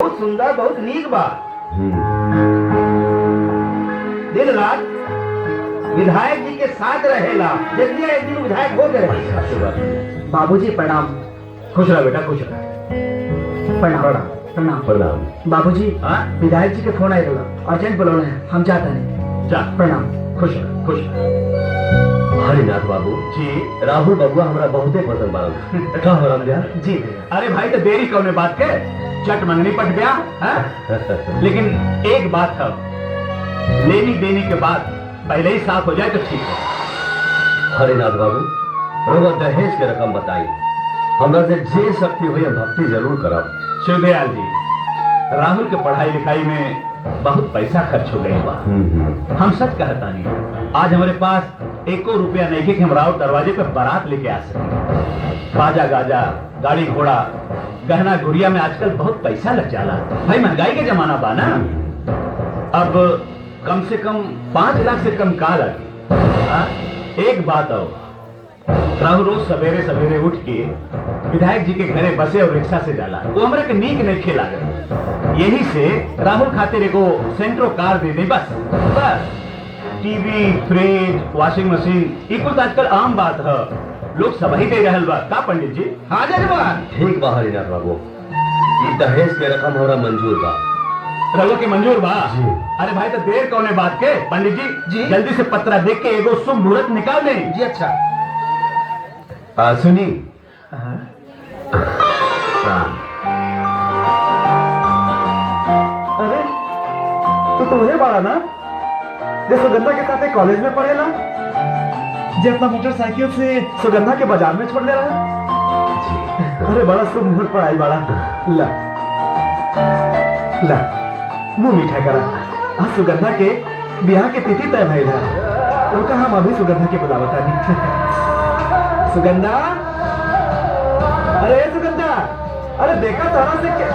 बहुत सुंदर, बहुत नीक बा। दिन रात विधायक जी के साथ रहेला, जल्दी एक दिन विधायक हो गए। बाबूजी प्रणाम। खुश रह बेटा, खुश रह। प्रणाम प्रणाम प्रणाम। बाबूजी। हाँ? विधायक जी के फोन आए रहा, अर्जेंट बुलाना है, हम चाहते हैं। जा प्रणाम। खुश रह, खुश रह। हरिनाथ बाबू जी। राहुल बबुआ हमरा बहुते पसंद बाड़न। का हो रामदेव? जी भैया। अरे भाई तो देरी कौन बात के, चट मंगनी पट गया है? लेकिन एक बात है, लेनी देनी के बाद पहले ही साफ हो जाए तो ठीक है। हरिनाथ बाबू रोगा दहेज के रकम बताई, हमरा से जे शक्ति हुई हम भक्ति जरूर करब। शिवदयाल जी, राहुल के पढ़ाई लिखाई में बहुत पैसा खर्च हो गई बा। हम सच कहता नहीं, आज हमारे पास एको रुपया नहीं कि हम राउत दरवाजे पे बारात लेके आ सके। बाजा गाजा, गाड़ी घोड़ा, गहना गुड़िया में आजकल बहुत पैसा लग जाला भाई, महंगाई के जमाना बा ना। अब कम से कम 5 लाख से कम का लगे। एक बात हो, राहुल रोज सवेरे सवेरे उठ के विधायक जी के घरे बसे और रिक्शा से जाला, वो हमरा के नीक नहीं खेला गए। यही से राहुल खातिर एगो सेंट्रो कार दे दे बस। बस टीवी, फ्रिज, वॉशिंग मशीन, ये कुछ आजकल आम बात है, लोग सब ही दे रहल बा। का पंडित जी? हाँ जजमान। ठीक बा हरिनाथ बाबू, ई दहेज के रकम हमरा मंजूर बा। रघु के मंजूर बा? जी। अरे भाई तो देर कौने बात के, पंडित जी जी। जल्दी से पत्रा देख के एगो शुभ मुहूर्त निकाल दें। जी अच्छा। सुनी, अरे तो वही बाड़ा ना जो सुगंधा के साथ कॉलेज में पढ़ेला, जो अपना मोटरसाइकिल से सुगंधा के बाजार में छोड़ ले रहा। अरे बड़ा शुभ मुहूर्त पर आई बाड़ा। ला ला मुंह मीठा करा। आज सुगंधा के ब्याह के तिथि तय भइल है, उनका हम अभी सुगंधा के बुलावता नहीं। सुगंधा, अरे सुगंधा, अरे देखा तारा से क्या